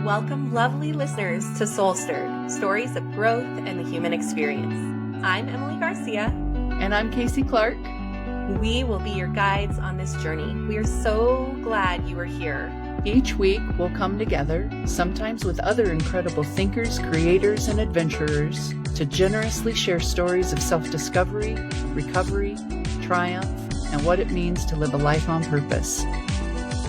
Welcome, lovely listeners, to SoulStirred, stories of growth and the human experience. I'm Emily Garcia. And I'm Casey Clark. We will be your guides on this journey. We are so glad you are here. Each week, we'll come together, sometimes with other incredible thinkers, creators, and adventurers, to generously share stories of self-discovery, recovery, triumph, and what it means to live a life on purpose.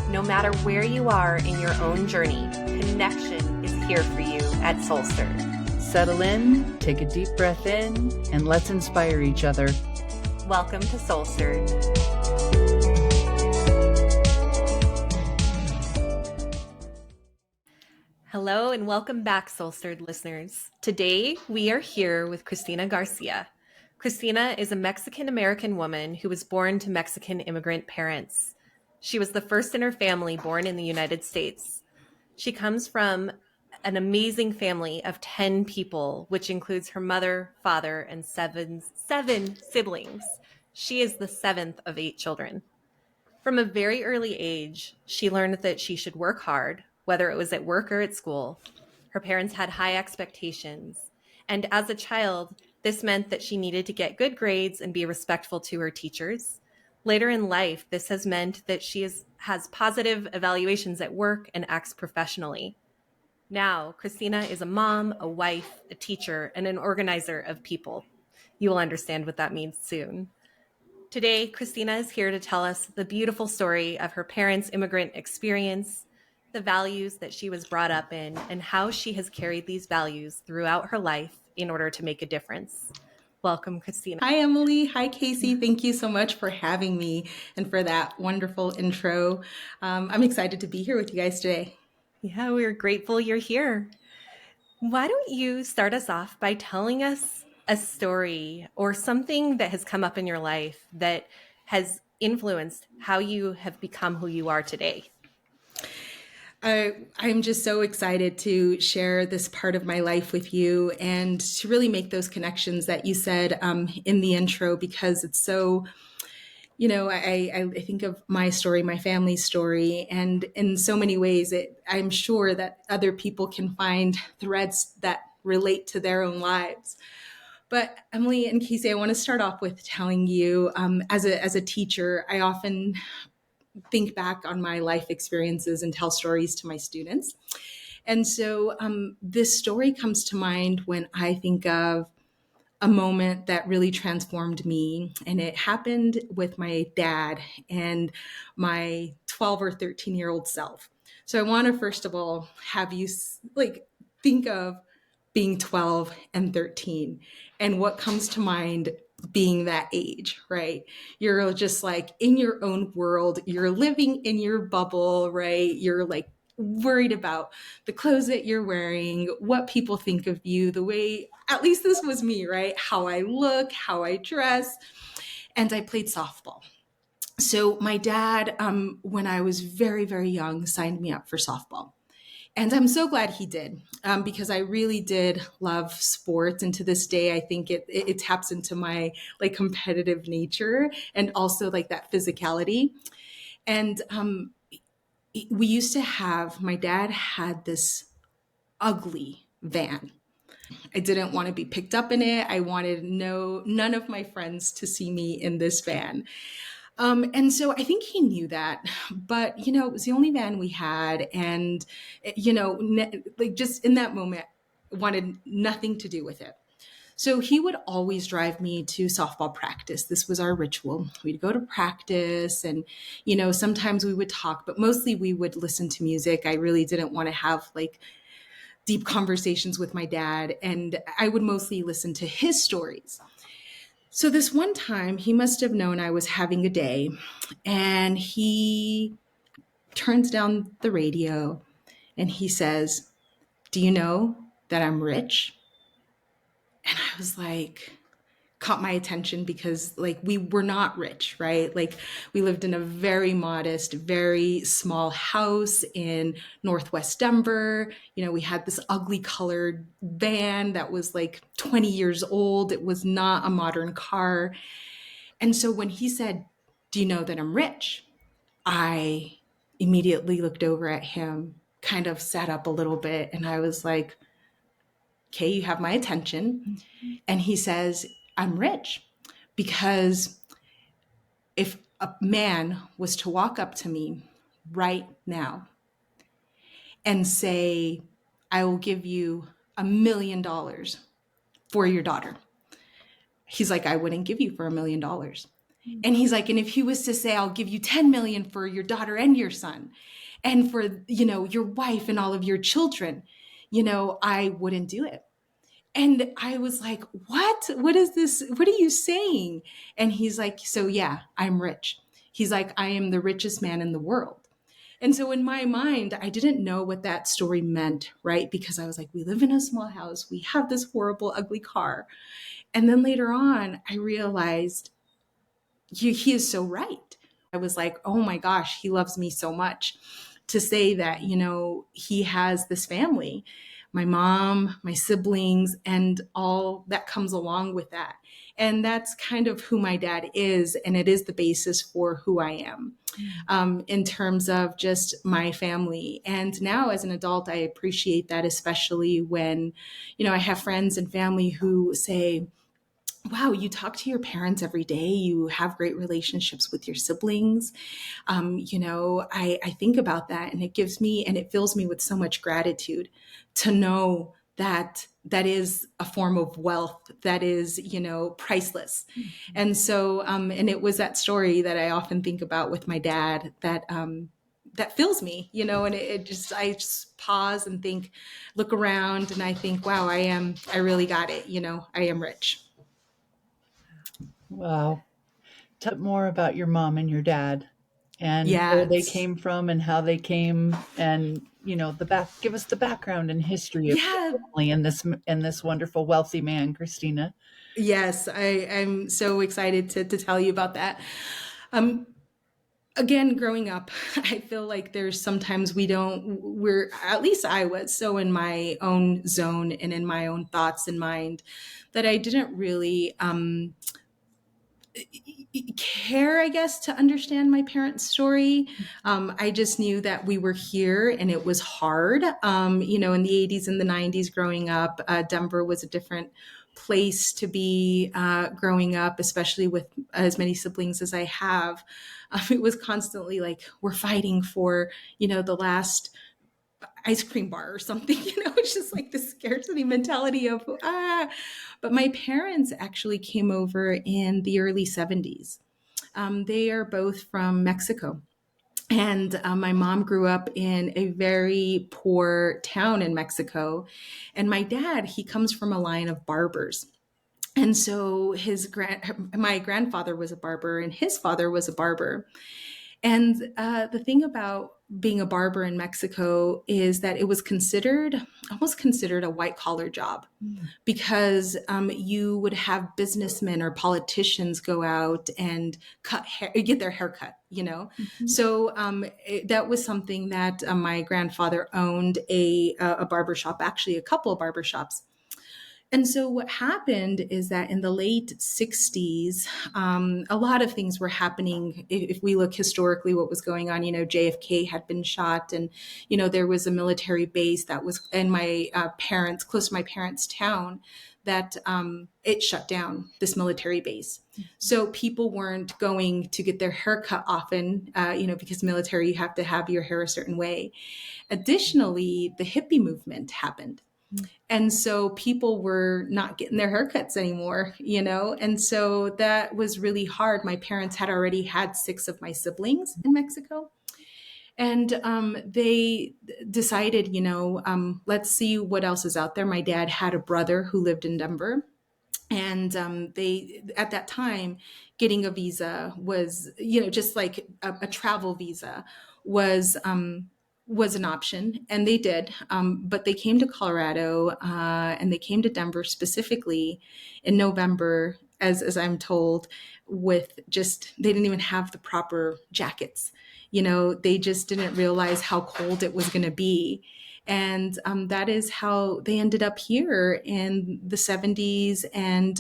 No matter where you are in your own journey, connection is here for you at SoulStirred. Settle in, take a deep breath in, and let's inspire each other. Welcome to SoulStirred. Hello and welcome back, SoulStirred listeners. Today, we are here with Christina Garcia. Christina is a Mexican-American woman who was born to Mexican immigrant parents. She was the first in her family born in the United States. She comes from an amazing family of 10 people, which includes her mother, father, and seven siblings. She is the seventh of 8 children. From a very early age, she learned that she should work hard, whether it was at work or at school. Her parents had high expectations. And as a child, this meant that she needed to get good grades and be respectful to her teachers. Later in life, this has meant that she has positive evaluations at work and acts professionally. Now, Christina is a mom, a wife, a teacher, and an organizer of people. You will understand what that means soon. Today, Christina is here to tell us the beautiful story of her parents' immigrant experience, the values that she was brought up in, and how she has carried these values throughout her life in order to make a difference. Welcome, Christina. Hi, Emily. Hi, Casey. Thank you so much for having me and for that wonderful intro. I'm excited to be here with you guys today. Yeah, we're grateful you're here. Why don't you start us off by telling us a story or something that has come up in your life that has influenced how you have become who you are today? I'm just so excited to share this part of my life with you and to really make those connections that you said in the intro, because it's so, I think of my story, my family's story, and in so many ways, I'm sure that other people can find threads that relate to their own lives. But Emily and Casey, I want to start off with telling you, as a teacher, I often think back on my life experiences and tell stories to my students. And so this story comes to mind when I think of a moment that really transformed me. And it happened with my dad and my 12 or 13-year-old self. So I want to, first of all, have you think of being 12 and 13 and what comes to mind being that age, right? You're just like in your own world, you're living in your bubble, right? You're like worried about the clothes that you're wearing, what people think of you, the way, at least this was me, right? How I look, how I dress. And I played softball. So my dad, when I was very, very young, signed me up for softball. And I'm so glad he did, because I really did love sports. And to this day, I think it taps into my like competitive nature and also like that physicality. And we used to my dad had this ugly van. I didn't want to be picked up in it. I wanted none of my friends to see me in this van. And so I think he knew that, but, it was the only van we had. And, just in that moment, wanted nothing to do with it. So he would always drive me to softball practice. This was our ritual. We'd go to practice and, sometimes we would talk, but mostly we would listen to music. I really didn't want to have like deep conversations with my dad. And I would mostly listen to his stories. So this one time, he must have known I was having a day, and he turns down the radio and he says, "Do you know that I'm rich?" And I was like, caught my attention because like we were not rich, right? Like we lived in a very modest, very small house in Northwest Denver. We had this ugly colored van that was like 20 years old. It was not a modern car. And so when he said, "Do you know that I'm rich?" I immediately looked over at him kind of sat up a little bit, and I was like, okay, you have my attention. And he says, I'm rich because if a man was to walk up to me right now and say, I will give you $1 million for your daughter, he's like, I wouldn't give you for $1 million. And he's like, and if he was to say, I'll give you 10 million for your daughter and your son and for, your wife and all of your children, I wouldn't do it. And I was like, what is this? What are you saying? And he's like, so yeah, I'm rich. He's like, I am the richest man in the world. And so in my mind, I didn't know what that story meant, right? Because I was like, we live in a small house. We have this horrible, ugly car. And then later on, I realized he is so right. I was like, oh my gosh, he loves me so much to say that, he has this family, my mom, my siblings, and all that comes along with that. And that's kind of who my dad is. And it is the basis for who I am in terms of just my family. And now as an adult, I appreciate that, especially when, I have friends and family who say, wow, you talk to your parents every day. You have great relationships with your siblings. I think about that, and it fills me with so much gratitude to know that that is a form of wealth that is, priceless. Mm-hmm. And so, and it was that story that I often think about with my dad that fills me, and I just pause and think, look around, and I think, wow, I really got it. I am rich. Wow. Tell me more about your mom and your dad and where they Yes. came from and how they came, and give us the background and history of Yeah. your family and this wonderful wealthy man, Christina. Yes, I'm so excited to tell you about that. Again, growing up, I feel like there's sometimes at least I was so in my own zone and in my own thoughts and mind that I didn't really care, I guess, to understand my parents' story. I just knew that we were here and it was hard. In the 80s and the 90s growing up, Denver was a different place to be growing up, especially with as many siblings as I have. It was constantly like, we're fighting for, the last ice cream bar or something, it's just like the scarcity mentality of, But my parents actually came over in the early 70s. They are both from Mexico. And my mom grew up in a very poor town in Mexico. And my dad, he comes from a line of barbers. And so my grandfather was a barber and his father was a barber. And the thing about being a barber in Mexico is that it was almost considered a white collar job because you would have businessmen or politicians go out and get their hair cut, Mm-hmm. So that was something that my grandfather owned a barbershop, actually a couple of barbershops. And so what happened is that in the late 60s, a lot of things were happening. If we look historically, what was going on, JFK had been shot and, there was a military base that was in my close to my parents' town that it shut down, this military base. So people weren't going to get their hair cut often, because military, you have to have your hair a certain way. Additionally, the hippie movement happened. And so people were not getting their haircuts anymore, and so that was really hard. My parents had already had 6 of my siblings in Mexico. And they decided, let's see what else is out there. My dad had a brother who lived in Denver. And they, at that time, getting a visa was, just like a travel visa was an option, and they did. But they came to Colorado and they came to Denver specifically in November, as I'm told, they didn't even have the proper jackets. They just didn't realize how cold it was going to be. And that is how they ended up here in the 70s, and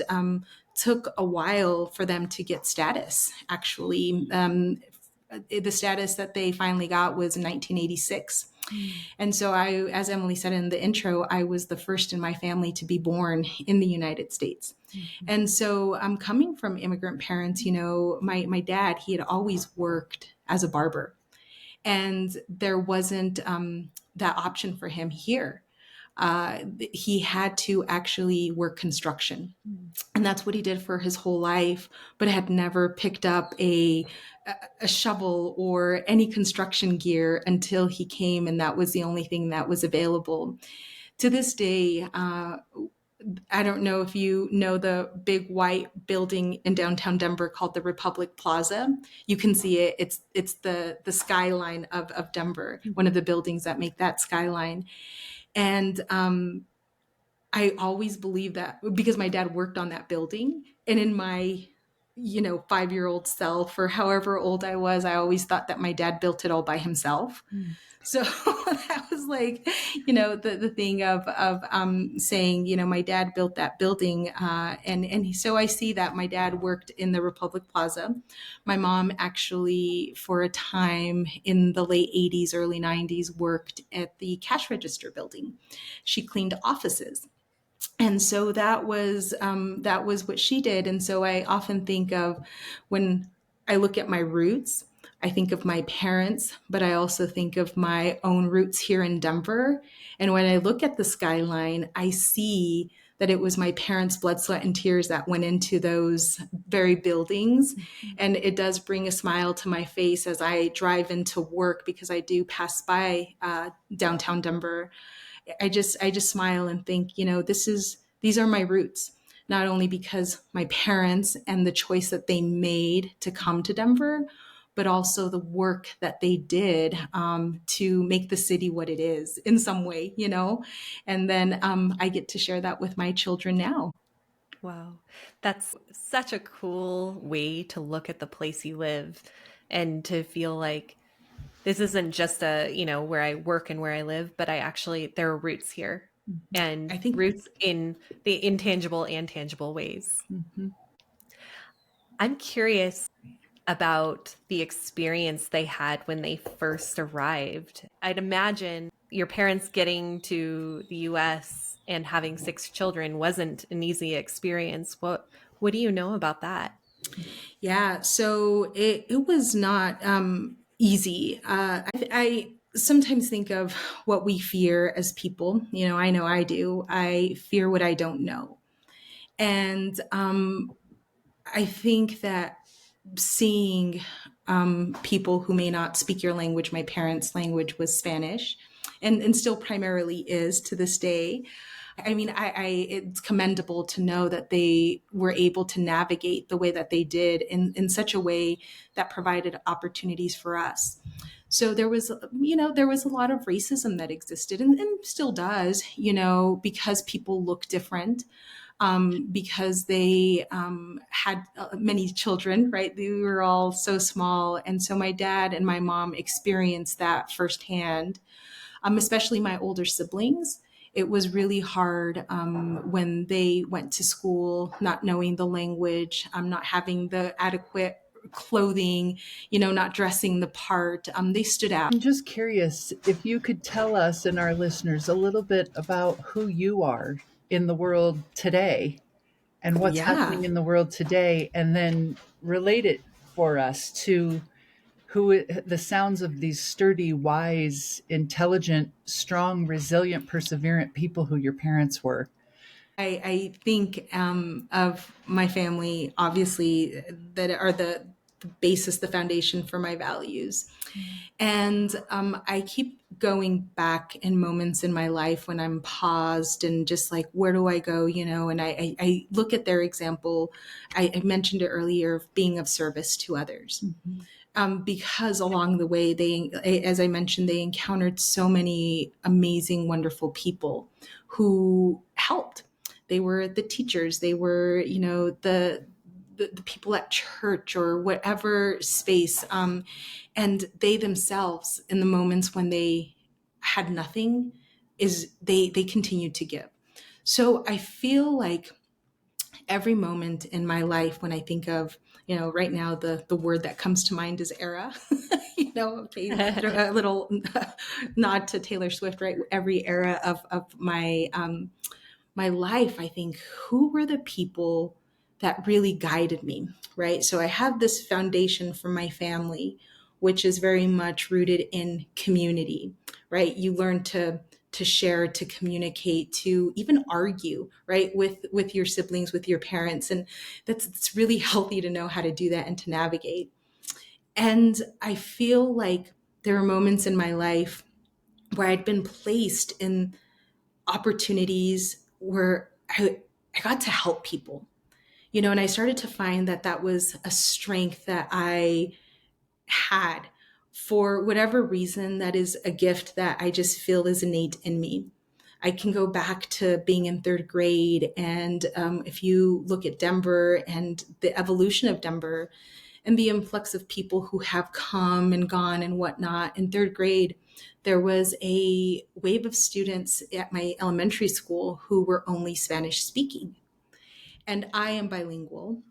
took a while for them to get status, actually. The status that they finally got was in 1986. And so I, as Emily said in the intro, I was the first in my family to be born in the United States. And so I'm coming from immigrant parents, my dad, he had always worked as a barber, and there wasn't that option for him here. He had to actually work construction. And that's what he did for his whole life, but had never picked up a shovel or any construction gear until he came, and that was the only thing that was available. To this day, I don't know if you know the big white building in downtown Denver called the Republic Plaza. You can see it. It's the skyline of Denver, one of the buildings that make that skyline. And I always believe that because my dad worked on that building, and in my 5-year-old self or however old I was, I always thought that my dad built it all by himself. So that was like, the thing of saying, my dad built that building, and so I see that my dad worked in the Republic Plaza. My mom actually, for a time in the late '80s, early '90s, worked at the cash register building. She cleaned offices. And so that was what she did. And so I often think of, when I look at my roots, I think of my parents, but I also think of my own roots here in Denver. And when I look at the skyline, I see that it was my parents' blood, sweat, and tears that went into those very buildings. And it does bring a smile to my face as I drive into work, because I do pass by downtown Denver. I just smile and think, these are my roots, not only because my parents and the choice that they made to come to Denver, but also the work that they did to make the city what it is in some way, and then I get to share that with my children now. Wow. That's such a cool way to look at the place you live, and to feel like this isn't just where I work and where I live, but there are roots here, and I think roots in the intangible and tangible ways. I'm curious about the experience they had when they first arrived. I'd imagine your parents getting to the US and having 6 children wasn't an easy experience. What do you know about that? Yeah, so it was not easy. I sometimes think of what we fear as people. I know I do. I fear what I don't know. And I think that seeing people who may not speak your language, my parents' language was Spanish, and still primarily is to this day. I mean, it's commendable to know that they were able to navigate the way that they did in such a way that provided opportunities for us. So there was a lot of racism that existed, and still does, because people look different, because they had many children, right? They were all so small. And so my dad and my mom experienced that firsthand, especially my older siblings. It was really hard when they went to school, not knowing the language, not having the adequate clothing, not dressing the part. They stood out. I'm just curious if you could tell us and our listeners a little bit about who you are in the world today and what's Yeah. happening in the world today, and then relate it for us to the sounds of these sturdy, wise, intelligent, strong, resilient, perseverant people who your parents were. I think of my family, obviously, that are the basis, the foundation for my values. And I keep going back in moments in my life when I'm paused and just like, where do I go? And I look at their example. I mentioned it earlier, of being of service to others. Because along the way, as I mentioned, they encountered so many amazing, wonderful people who helped. They were the teachers. They were, the people at church or whatever space. And they themselves, in the moments when they had nothing, they continued to give. So I feel like every moment in my life when I think of, right now, the word that comes to mind is era. Okay, a little nod to Taylor Swift, right? Every era of my life, I think, who were the people that really guided me, right? So I have this foundation from my family, which is very much rooted in community, right? You learn to share, to communicate, to even argue, right, with your siblings, with your parents, and it's really healthy to know how to do that and to navigate. And I feel like there are moments in my life where I'd been placed in opportunities where I got to help people, and I started to find that that was a strength that I had. For whatever reason, that is a gift that I just feel is innate in me. I can go back to being in third grade. And if you look at Denver and the evolution of Denver and the influx of people who have come and gone and whatnot, in third grade, there was a wave of students at my elementary school who were only Spanish speaking. And I am bilingual.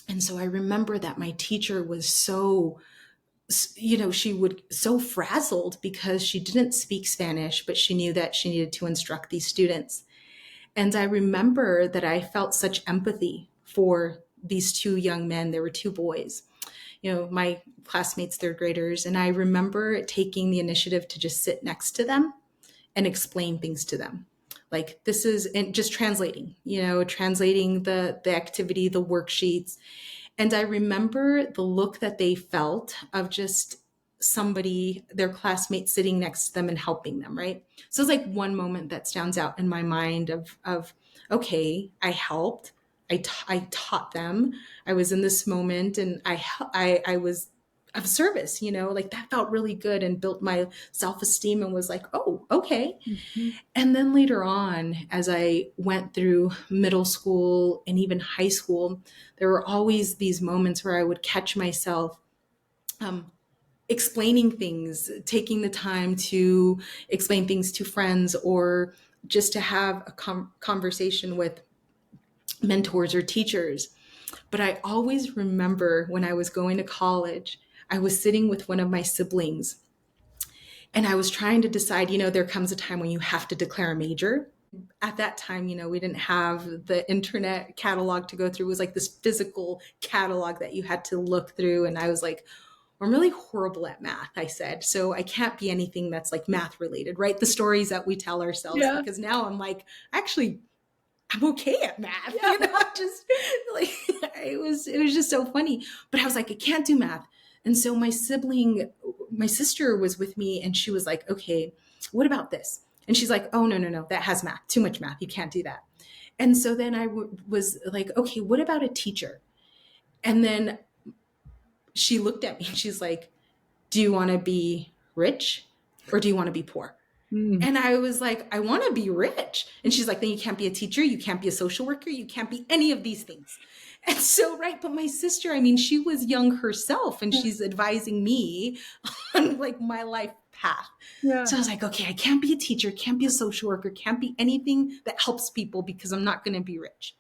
And so I remember that my teacher was she would so frazzled because she didn't speak Spanish, but she knew that she needed to instruct these students. And I remember that I felt such empathy for these two young men. There were two boys, my classmates, third graders. And I remember taking the initiative to just sit next to them and explain things to them. Like, this is, and just translating the activity, the worksheets. And I remember the look that they felt of just somebody, their classmate, sitting next to them and helping them, right? So it's like one moment that stands out in my mind of okay, I helped, I taught them, I was in this moment, and I was of service, like that felt really good and built my self-esteem and was like, oh, okay. Mm-hmm. And then later on, as I went through middle school and even high school, there were always these moments where I would catch myself explaining things, taking the time to explain things to friends, or just to have a conversation with mentors or teachers. But I always remember when I was going to college, I was sitting with one of my siblings and I was trying to decide, there comes a time when you have to declare a major. At that time, we didn't have the internet catalog to go through. It was like this physical catalog that you had to look through. And I was like, I'm really horrible at math, I said. So I can't be anything that's like math related, right? The stories that we tell ourselves. Yeah. Because now I'm like, actually, I'm okay at math. Yeah. Just like, it was just so funny. But I was like, I can't do math. And so my sister was with me and she was like, okay, what about this? And she's like, oh, no, that has math, too much math. You can't do that. And so then I was like, okay, what about a teacher? And then she looked at me and she's like, do you want to be rich or do you want to be poor? And I was like, I want to be rich. And she's like, then you can't be a teacher. You can't be a social worker. You can't be any of these things. And so, right. But my sister, she was young herself and she's advising me on like my life path. Yeah. So I was like, okay, I can't be a teacher, can't be a social worker, can't be anything that helps people because I'm not going to be rich.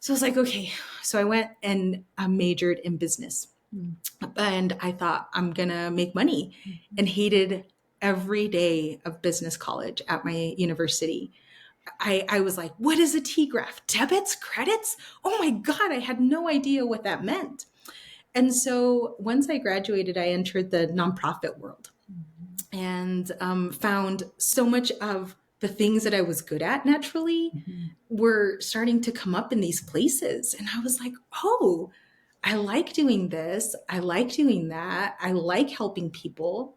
So I was like, okay. So I went and I majored in business. And I thought I'm going to make money, and hated every day of business college at my university. I was like, what is a T-graph? Debits, credits? Oh my God, I had no idea what that meant. And so once I graduated, I entered the nonprofit world and found so much of the things that I was good at naturally were starting to come up in these places. And I was like, oh, I like doing this. I like doing that. I like helping people.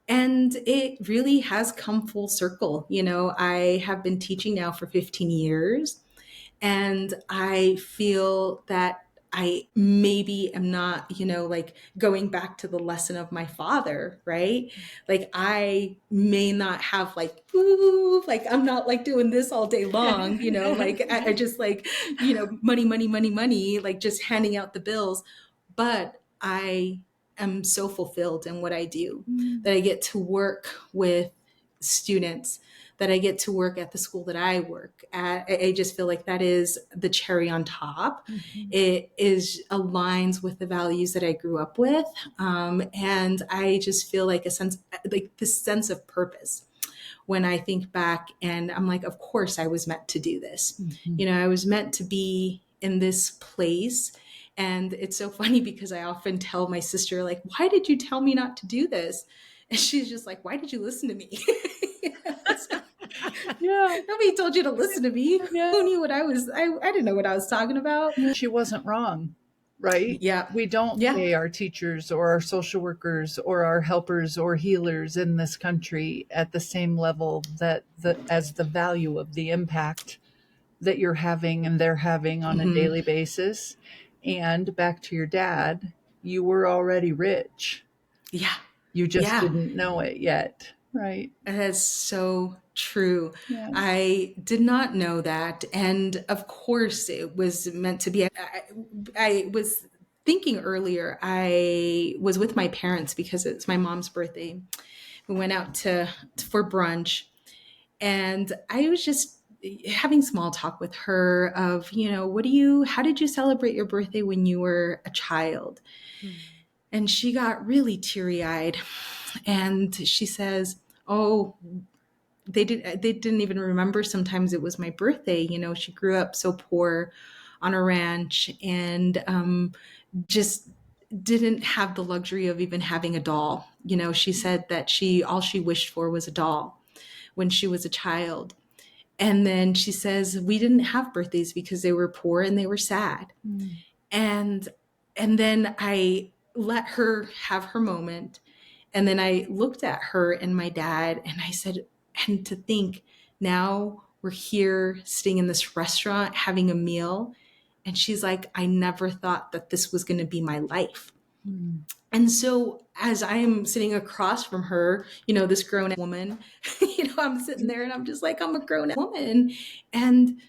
And it really has come full circle. I have been teaching now for 15 years, and I feel that I maybe am not, like going back to the lesson of my father, right? Like I may not have like, ooh, like I'm not like doing this all day long, like I just like, money, like just handing out the bills. But I am so fulfilled in what I do that I get to work with students that I get to work at the school that I work at. I just feel like that is the cherry on top. Mhm. It is aligns with the values that I grew up with. And I just feel like this sense of purpose when I think back, and I'm like, of course I was meant to do this. Mhm. I was meant to be in this place. And it's so funny because I often tell my sister, like, why did you tell me not to do this? And she's just like, why did you listen to me? So, Yeah. nobody told you to listen to me. Yeah. Who knew what I didn't know what I was talking about. She wasn't wrong, right? Yeah. We don't Yeah. pay our teachers or our social workers or our helpers or healers in this country at the same level as the value of the impact that you're having and they're having on a daily basis. And back to your dad, you were already rich. Yeah. You just Yeah. didn't know it yet, right? That's so true. Yeah. I did not know that. And of course, it was meant to be. I was thinking earlier, I was with my parents because it's my mom's birthday. We went out for brunch, and I was just having small talk with her of, how did you celebrate your birthday when you were a child? And she got really teary eyed, and she says, oh, they didn't even remember sometimes it was my birthday. She grew up so poor on a ranch, and just didn't have the luxury of even having a doll. She said that all she wished for was a doll when she was a child. And then she says we didn't have birthdays because they were poor and they were sad. And then I let her have her moment. And then I looked at her and my dad and I said, and to think now we're here sitting in this restaurant having a meal. And she's like, I never thought that this was going to be my life. And so as I am sitting across from her, this grown woman, I'm sitting there and I'm just like, I'm a grown woman. And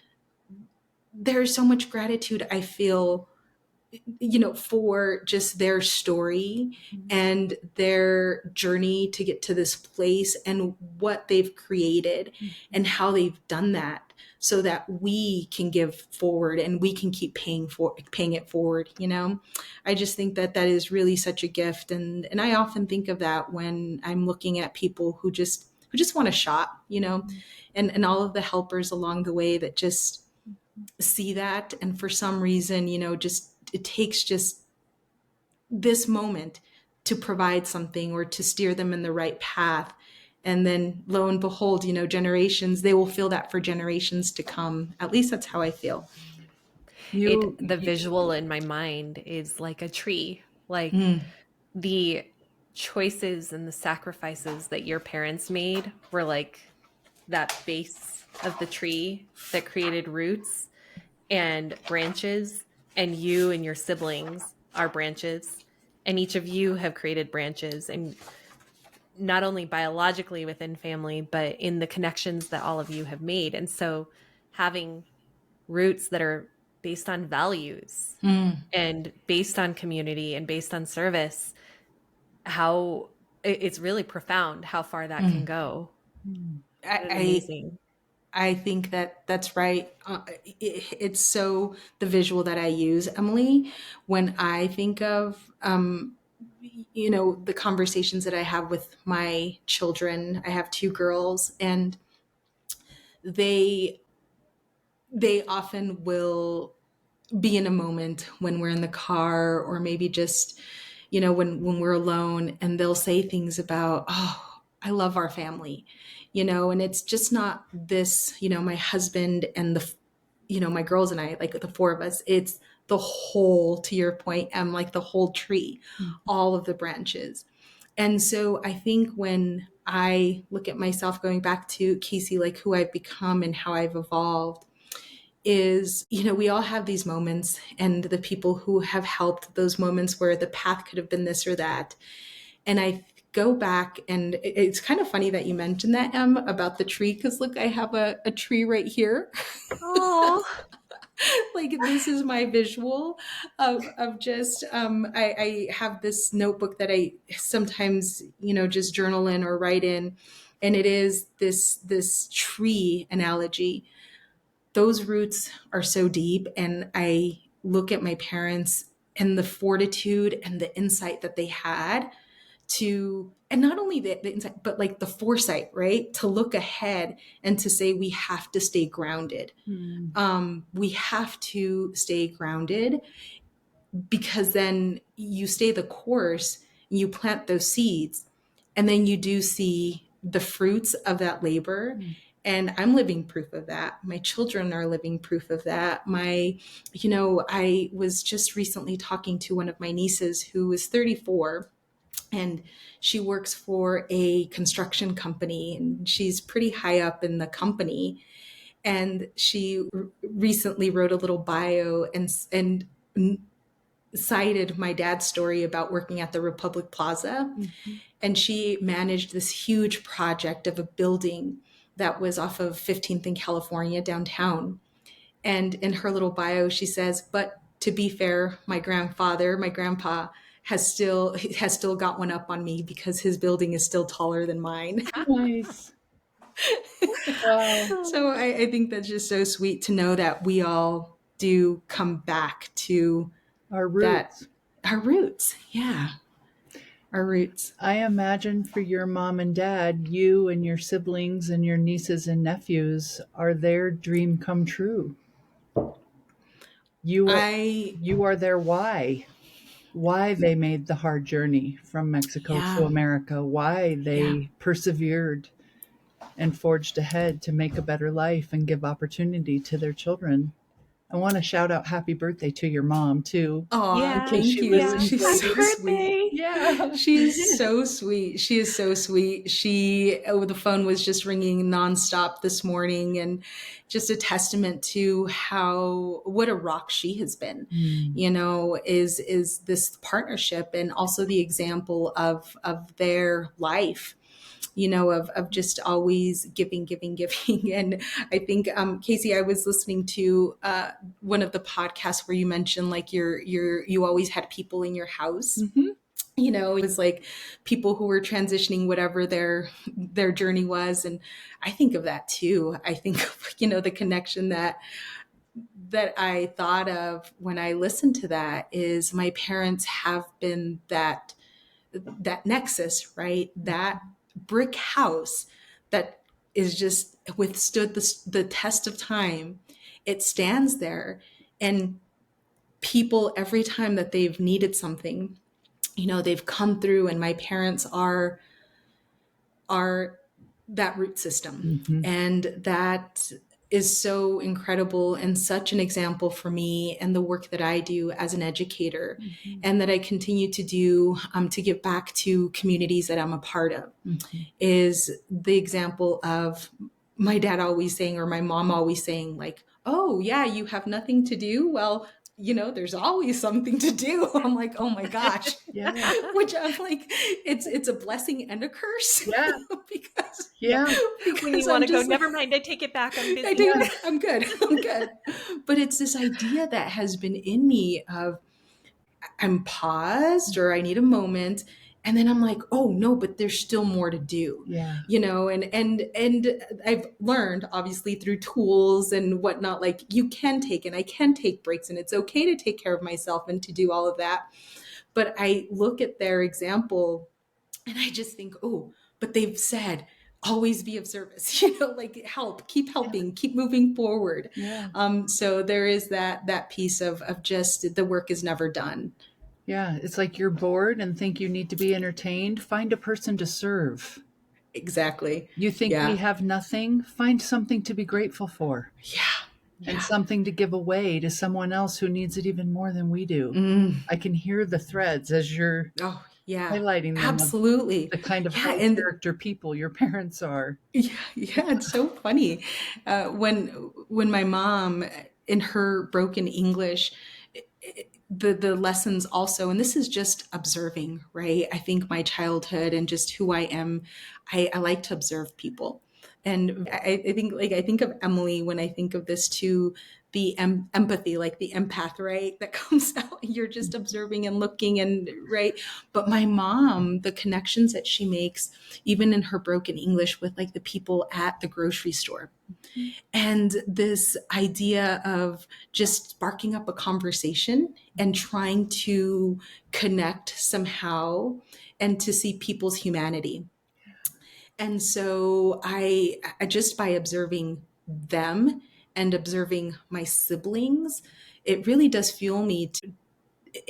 there's so much gratitude I feel, for just their story and their journey to get to this place and what they've created and how they've done that so that we can give forward and we can keep paying it forward. I just think that is really such a gift. And I often think of that when I'm looking at people who just want a shot, and all of the helpers along the way that just see that. And for some reason, it takes just this moment to provide something or to steer them in the right path. And then lo and behold, they will feel that for generations to come. At least that's how I feel. The visual in my mind is like a tree, like the choices and the sacrifices that your parents made were like that base of the tree that created roots and branches, and you and your siblings are branches, and each of you have created branches, and not only biologically within family, but in the connections that all of you have made. And so having roots that are based on values and based on community and based on service, how it's really profound how far that can go. Amazing. I think that that's right. It's so the visual that I use, Emily, when I think of, the conversations that I have with my children. I have 2 girls, and they often will be in a moment when we're in the car or maybe just, when we're alone, and they'll say things about, oh, I love our family, and it's just not this, my husband and my girls and I, like the 4 of us, it's the whole, to your point, like the whole tree, all of the branches. And so I think when I look at myself, going back to Casey, like who I've become and how I've evolved, is, we all have these moments, and the people who have helped those moments where the path could have been this or that. And I go back, and it's kind of funny that you mentioned that, Em, about the tree, because look, I have a tree right here. Oh, Like, this is my visual of just, I have this notebook that I sometimes, just journal in or write in. And it is this tree analogy. Those roots are so deep, and I look at my parents and the fortitude and the insight that they had to, and not only the insight, but like the foresight, right? To look ahead and to say we have to stay grounded. We have to stay grounded, because then you stay the course, you plant those seeds, and then you do see the fruits of that labor. And I'm living proof of that. My children are living proof of that. I was just recently talking to one of my nieces who is 34, and she works for a construction company, and she's pretty high up in the company. And she recently wrote a little bio and cited my dad's story about working at the Republic Plaza. And she managed this huge project of a building that was off of 15th in California downtown. And in her little bio, she says, but to be fair, my grandpa has still got one up on me because his building is still taller than mine. Nice. Wow. So I think that's just so sweet to know that we all do come back to Our roots. Our roots. Yeah. Our roots. I imagine for your mom and dad, you and your siblings and your nieces and nephews are their dream come true. You are their why they made the hard journey from Mexico to America, why they persevered and forged ahead to make a better life and give opportunity to their children. I want to shout out happy birthday to your mom too. Oh, yeah, thank you. She's happy so birthday. Sweet. Yeah, she's so sweet. She is so sweet. The phone was just ringing nonstop this morning, and just a testament to what a rock she has been. Is this partnership, and also the example of their life. Of just always giving. And I think, Casey, I was listening to one of the podcasts where you mentioned like you always had people in your house. It was like people who were transitioning, whatever their journey was. And I think of that too. I think of, the connection that I thought of when I listened to that is my parents have been that nexus, right? That brick house that is just withstood the test of time. It stands there, and people, every time that they've needed something, they've come through, and my parents are that root system. And that is so incredible and such an example for me and the work that I do as an educator, and that I continue to do to give back to communities that I'm a part of, is the example of my dad always saying, or my mom always saying, like, oh yeah, you have nothing to do. Well, there's always something to do. I'm like, oh my gosh. Which I'm like, it's a blessing and a curse. because when you want to go, never mind, I take it back. I'm busy. I'm good. But it's this idea that has been in me of I'm paused, or I need a moment. And then I'm like, oh no, but there's still more to do. And I've learned, obviously, through tools and whatnot, like I can take breaks, and it's okay to take care of myself and to do all of that. But I look at their example and I just think, oh, but they've said, always be of service, like keep helping, keep moving forward. So there is that piece of just the work is never done. Yeah, it's like you're bored and think you need to be entertained. Find a person to serve. Exactly. You think we have nothing? Find something to be grateful for. And something to give away to someone else who needs it even more than we do. I can hear the threads as you're highlighting them. Absolutely. The kind of high character people your parents are. Yeah, it's so funny. When my mom, in her broken English, the lessons also, and this is just observing, right? I think my childhood and just who I am, I like to observe people. And I think of Emily when I think of this too, the empathy, like the empath, right? That comes out. You're just observing and looking and right. But my mom, the connections that she makes, even in her broken English with like the people at the grocery store. And this idea of just sparking up a conversation and trying to connect somehow and to see people's humanity. And so I just by observing them and observing my siblings, it really does fuel me to,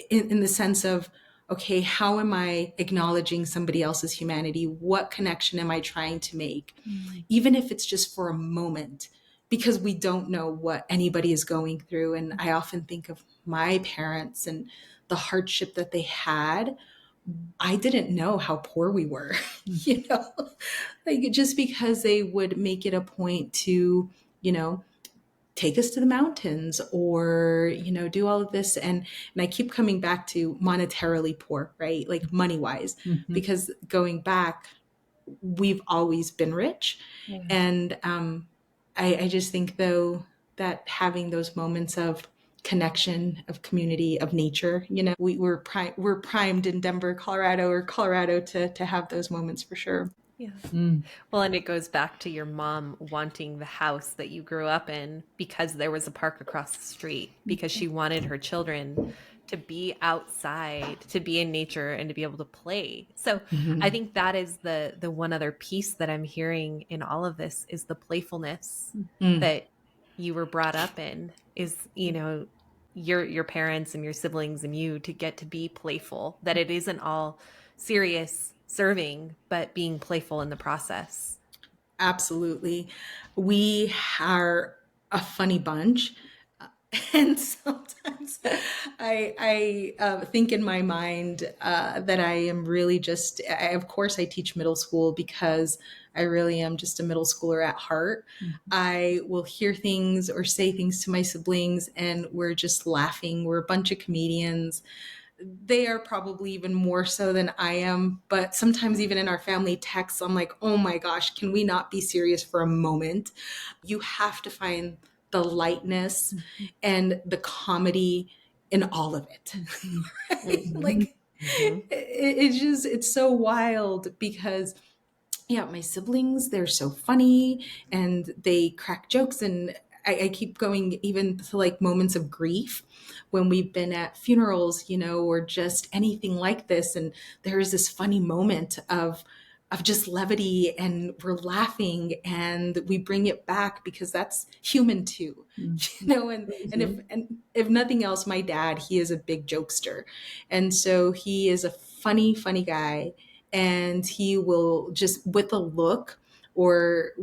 in the sense of, okay, how am I acknowledging somebody else's humanity? What connection am I trying to make? Even if it's just for a moment, because we don't know what anybody is going through. And I often think of my parents and the hardship that they had. I didn't know how poor we were, like just because they would make it a point to, you know, take us to the mountains or, do all of this. And I keep coming back to monetarily poor, right? Like money wise, because going back, we've always been rich. Yeah. And I just think though that having those moments of connection, of community, of nature, we're primed in Denver, Colorado to have those moments for sure. Yeah. Well, and it goes back to your mom wanting the house that you grew up in because there was a park across the street, because she wanted her children to be outside, to be in nature, and to be able to play. So I think that is the one other piece that I'm hearing in all of this is the playfulness that you were brought up in, is, your parents and your siblings and you to get to be playful, that it isn't all serious serving, but being playful in the process. Absolutely. We are a funny bunch. And sometimes I think in my mind that I am really just, of course, I teach middle school because I really am just a middle schooler at heart. I will hear things or say things to my siblings and we're just laughing. We're a bunch of comedians. They are probably even more so than I am. But sometimes even in our family texts, I'm like, oh my gosh, can we not be serious for a moment? You have to find the lightness and the comedy in all of it. Right? Like it's so wild because my siblings, they're so funny and they crack jokes. And I keep going even to like moments of grief when we've been at funerals, or just anything like this. And there is this funny moment of just levity and we're laughing and we bring it back because that's human too, and if nothing else, my dad, he is a big jokester. And so he is a funny guy. And he will just with a look or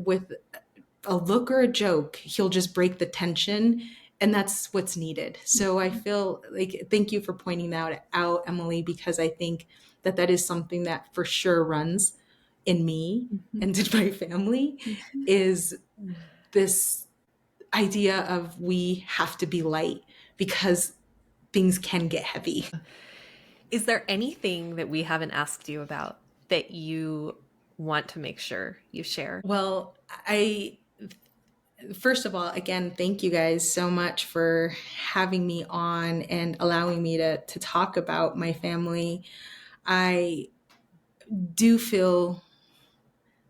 a joke, he'll just break the tension. And that's what's needed. So I feel like, thank you for pointing that out, Emily, because I think that is something that for sure runs in me and in my family, is this idea of we have to be light because things can get heavy. Is there anything that we haven't asked you about that you want to make sure you share? Well, first of all, again, thank you guys so much for having me on and allowing me to talk about my family. I do feel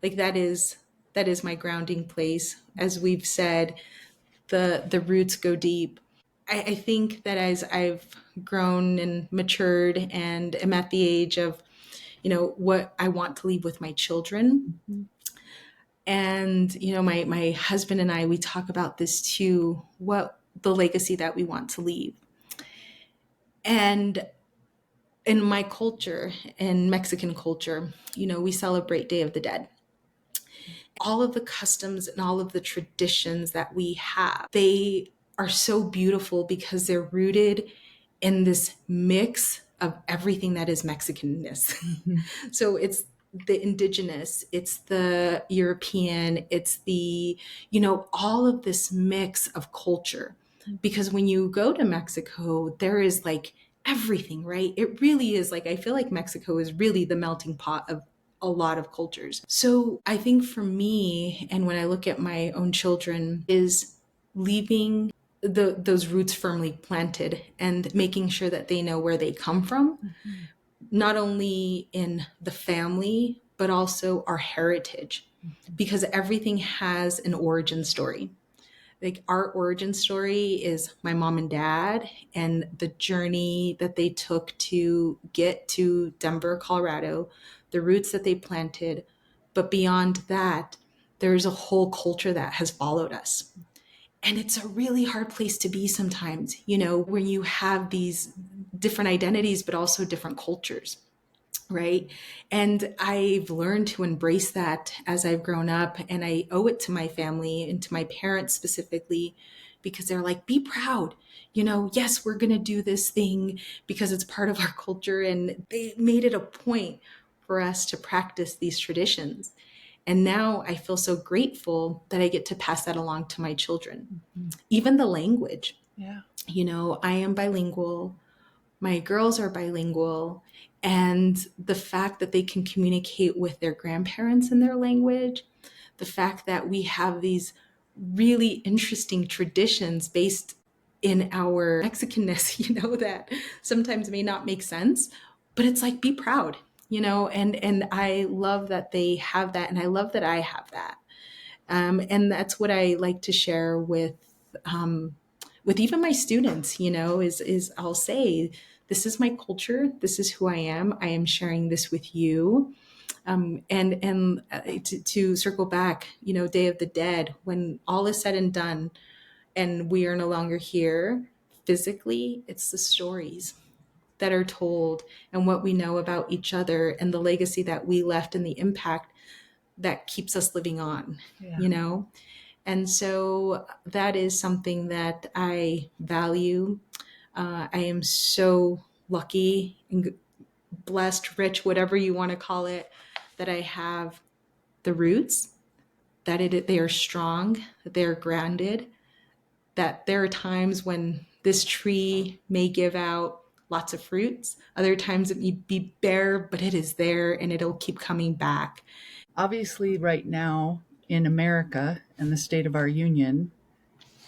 like that is my grounding place. As we've said, the roots go deep. I think that as I've grown and matured and am at the age of, what I want to leave with my children. And, my husband and I, we talk about this too, what the legacy that we want to leave. And in my culture, in Mexican culture, we celebrate Day of the Dead. All of the customs and all of the traditions that we have, they are so beautiful because they're rooted in this mix of everything that is Mexicanness. So it's the indigenous, it's the European, it's the, all of this mix of culture. Because when you go to Mexico, there is like everything, right? It really is like, I feel like Mexico is really the melting pot of a lot of cultures. So I think for me, and when I look at my own children, is leaving those roots firmly planted and making sure that they know where they come from, not only in the family, but also our heritage, because everything has an origin story. Like our origin story is my mom and dad and the journey that they took to get to Denver, Colorado, the roots that they planted. But beyond that, there's a whole culture that has followed us. And it's a really hard place to be sometimes, when you have these different identities, but also different cultures. Right. And I've learned to embrace that as I've grown up. And I owe it to my family and to my parents specifically, because they're like, be proud. Yes, we're going to do this thing because it's part of our culture. And they made it a point for us to practice these traditions. And now I feel so grateful that I get to pass that along to my children. Even the language. Yeah. I am bilingual. My girls are bilingual. And the fact that they can communicate with their grandparents in their language, the fact that we have these really interesting traditions based in our Mexicanness, that sometimes may not make sense, but it's like, be proud, and I love that they have that. And I love that I have that. And that's what I like to share with even my students, is I'll say, this is my culture. This is who I am. I am sharing this with you. To circle back, Day of the Dead, when all is said and done and we are no longer here physically, it's the stories that are told and what we know about each other and the legacy that we left and the impact that keeps us living on, And so that is something that I value. I am so lucky and blessed, rich, whatever you want to call it, that I have the roots, that they are strong, that they are grounded, that there are times when this tree may give out lots of fruits. Other times it may be bare, but it is there and it'll keep coming back. Obviously, right now in America and the state of our union,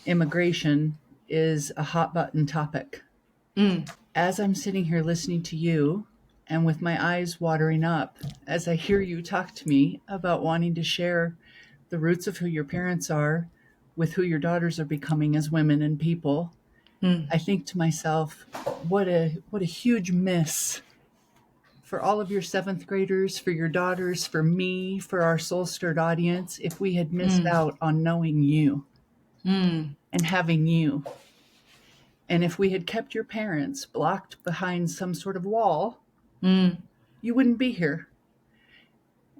immigration is a hot button topic. As I'm sitting here listening to you and with my eyes watering up as I hear you talk to me about wanting to share the roots of who your parents are with who your daughters are becoming as women and people, I think to myself, what a huge miss for all of your seventh graders, for your daughters, for me, for our SoulStirred audience, if we had missed out on knowing you and having you. And if we had kept your parents blocked behind some sort of wall, you wouldn't be here.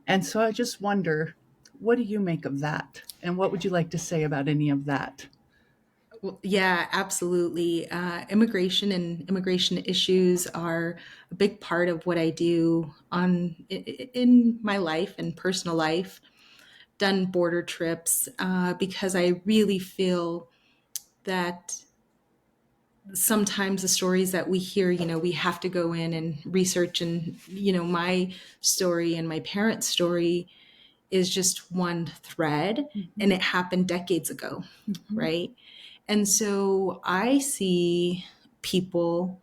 And so I just wonder, what do you make of that? And what would you like to say about any of that? Well, yeah, absolutely. Immigration and immigration issues are a big part of what I do in my life and personal life. Done border trips because I really feel that sometimes the stories that we hear, we have to go in and research. And, my story and my parents' story is just one thread, and it happened decades ago, right? And so I see people,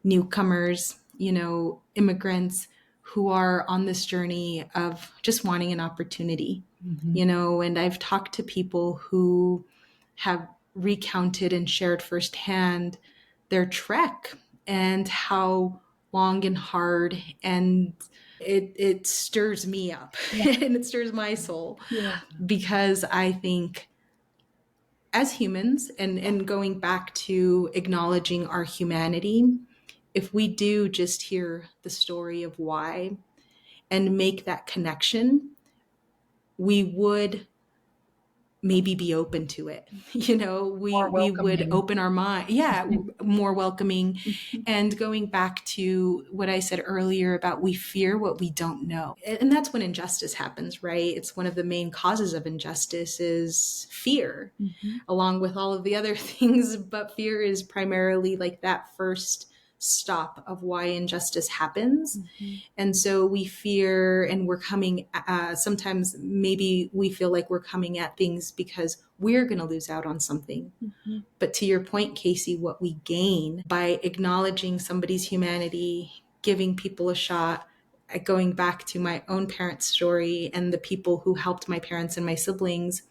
newcomers, immigrants who are on this journey of just wanting an opportunity, and I've talked to people who have recounted and shared firsthand their trek and how long and hard, and it stirs me up and it stirs my soul because I think as humans and going back to acknowledging our humanity, if we do just hear the story of why and make that connection, we would maybe be open to it. We would open our mind. Yeah. More welcoming. And going back to what I said earlier about we fear what we don't know. And that's when injustice happens, right? It's one of the main causes of injustice is fear, along with all of the other things. But fear is primarily like that first stop of why injustice happens. And so we fear, and we're coming, sometimes maybe we feel like we're coming at things because we're going to lose out on something. But to your point, Casey, what we gain by acknowledging somebody's humanity, giving people a shot, going back to my own parents' story and the people who helped my parents and my siblings,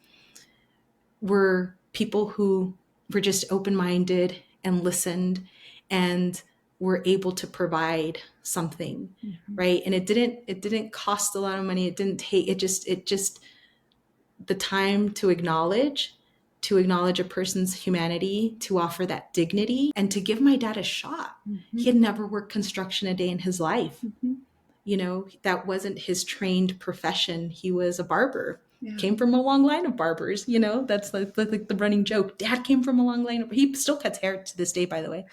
were people who were just open-minded and listened and were able to provide something, right? And it didn't cost a lot of money. It didn't take, it just the time to acknowledge a person's humanity, to offer that dignity, and to give my dad a shot. He had never worked construction a day in his life. You know, that wasn't his trained profession. He was a barber. Came from a long line of barbers. You know, that's like the running joke. Dad came from a long line. He still cuts hair to this day, by the way.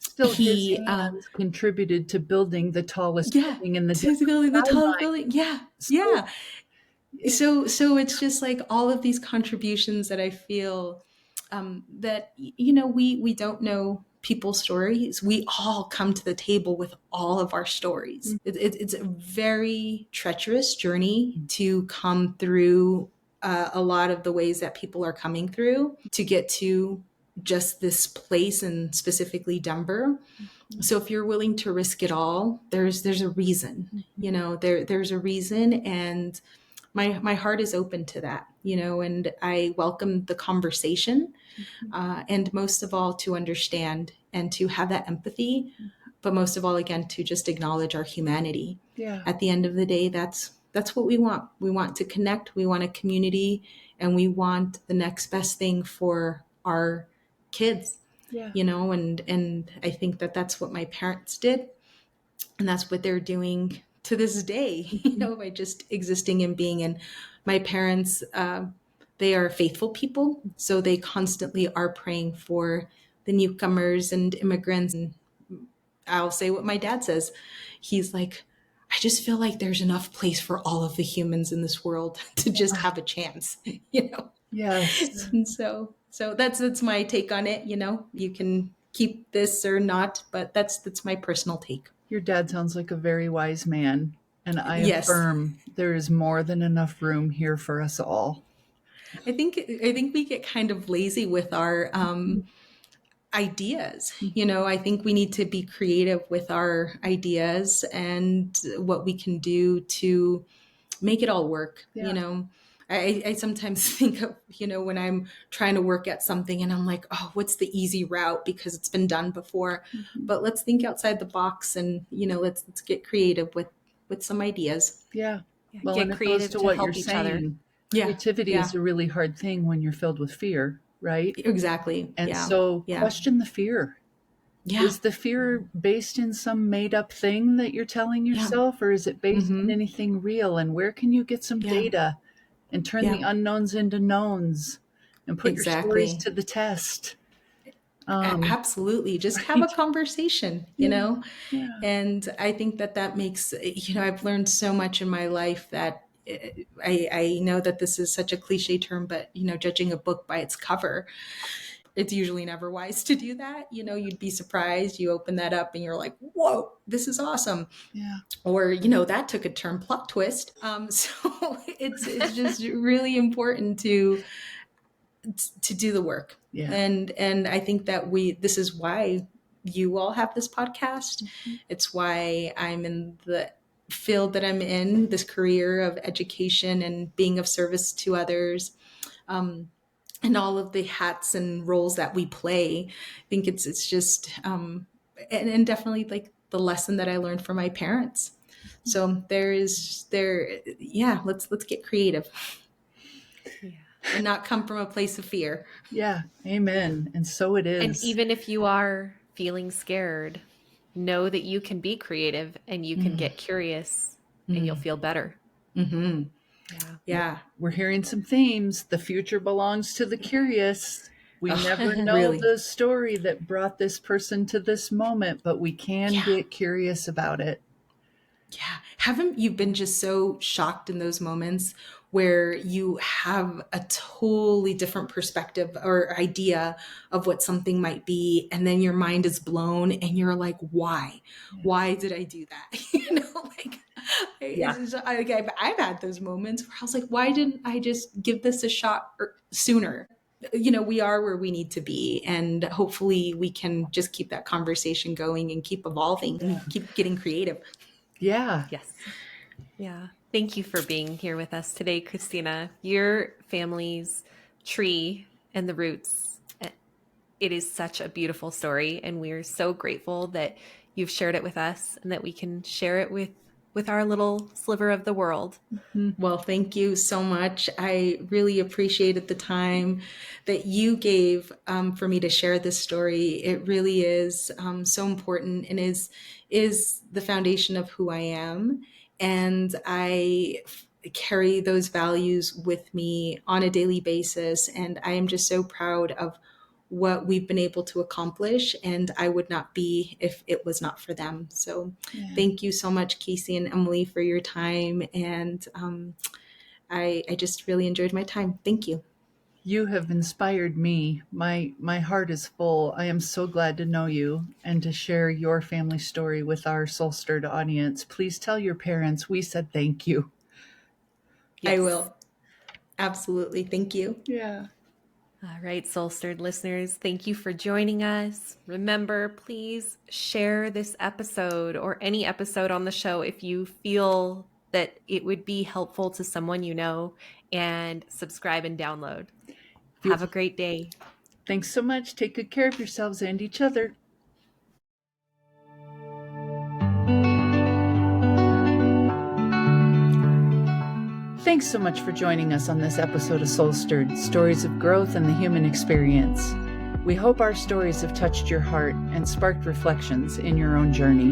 Still, his hands contributed to building the tallest building in the tallest building. So it's just like all of these contributions that I feel that, you know, we don't know people's stories. We all come to the table with all of our stories. It's a very treacherous journey to come through a lot of the ways that people are coming through to get to just this place, and specifically Denver. So if you're willing to risk it all, there's a reason, you know, there's a reason. And my heart is open to that, you know, and I welcome the conversation, and most of all to understand and to have that empathy, but most of all, again, to just acknowledge our humanity. At the end of the day, that's what we want. We want to connect, we want a community, and we want the next best thing for our kids, you know, and I think that that's what my parents did. And that's what they're doing to this day, you know, by just existing and being. And my parents, they are faithful people. So they constantly are praying for the newcomers and immigrants. And I'll say what my dad says. He's like, I just feel like there's enough place for all of the humans in this world to just have a chance, you know? Yes. And so that's my take on it. You know, you can keep this or not, but that's my personal take. Your dad sounds like a very wise man, and I affirm there is more than enough room here for us all. I think we get kind of lazy with our ideas. You know, I think we need to be creative with our ideas and what we can do to make it all work. You know, I sometimes think of, you know, when I'm trying to work at something and I'm like, oh, what's the easy route because it's been done before. But let's think outside the box, and, you know, let's get creative with some ideas. Well, get creative to what you're saying. Creativity is a really hard thing when you're filled with fear, right? Exactly. And so question the fear. Is the fear based in some made up thing that you're telling yourself, or is it based in anything real? And where can you get some data and turn the unknowns into knowns and put your stories to the test? Absolutely. Just have a conversation, you know? And I think that makes, you know, I've learned so much in my life that I know that this is such a cliche term, but, you know, judging a book by its cover, it's usually never wise to do that. You know, you'd be surprised. You open that up and you're like, whoa, this is awesome. Or, you know, that took a turn, plot twist. So it's just really important to do the work. And I think that this is why you all have this podcast. It's why I'm in the field that I'm in, this career of education and being of service to others. And all of the hats and roles that we play. I think it's just, and definitely like the lesson that I learned from my parents. So let's get creative. And not come from a place of fear. Amen. And so it is. And even if you are feeling scared, know that you can be creative and you can get curious and you'll feel better. We're hearing some themes. The future belongs to the curious. We never know the story that brought this person to this moment, but we can get curious about it. Haven't you been just so shocked in those moments where you have a totally different perspective or idea of what something might be. And then your mind is blown and you're like, why? Why did I do that? Yeah. I've had those moments where I was like, why didn't I just give this a shot sooner? We are where we need to be. And hopefully we can just keep that conversation going and keep evolving and keep getting creative. Yeah. Yes. Yeah. Thank you for being here with us today, Christina. Your family's tree and the roots, it is such a beautiful story. And we're so grateful that you've shared it with us and that we can share it with our little sliver of the world. Well, thank you so much. I really appreciated the time that you gave for me to share this story. It really is so important and is the foundation of who I am. And I carry those values with me on a daily basis. And I am just so proud of what we've been able to accomplish, and I would not be if it was not for them. So thank you so much, Casey and Emily, for your time. And I just really enjoyed my time. Thank you. You have inspired me. My heart is full. I am so glad to know you and to share your family story with our SoulStirred audience. Please tell your parents we said thank you. Yes. I will. Absolutely. Thank you. Yeah. All right, SoulStirred listeners, thank you for joining us. Remember, please share this episode or any episode on the show if you feel that it would be helpful to someone you know, and subscribe and download. Have a great day. Thanks so much. Take good care of yourselves and each other. Thanks so much for joining us on this episode of SoulStirred, Stories of Growth and the Human Experience. We hope our stories have touched your heart and sparked reflections in your own journey.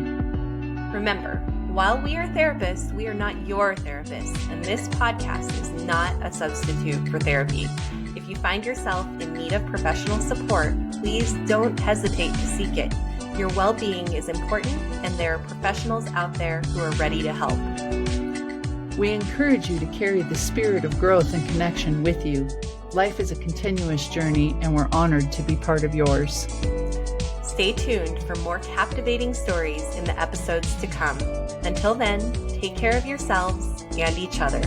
Remember, while we are therapists, we are not your therapists, and this podcast is not a substitute for therapy. If you find yourself in need of professional support, please don't hesitate to seek it. Your well-being is important, and there are professionals out there who are ready to help. We encourage you to carry the spirit of growth and connection with you. Life is a continuous journey, and we're honored to be part of yours. Stay tuned for more captivating stories in the episodes to come. Until then, take care of yourselves and each other.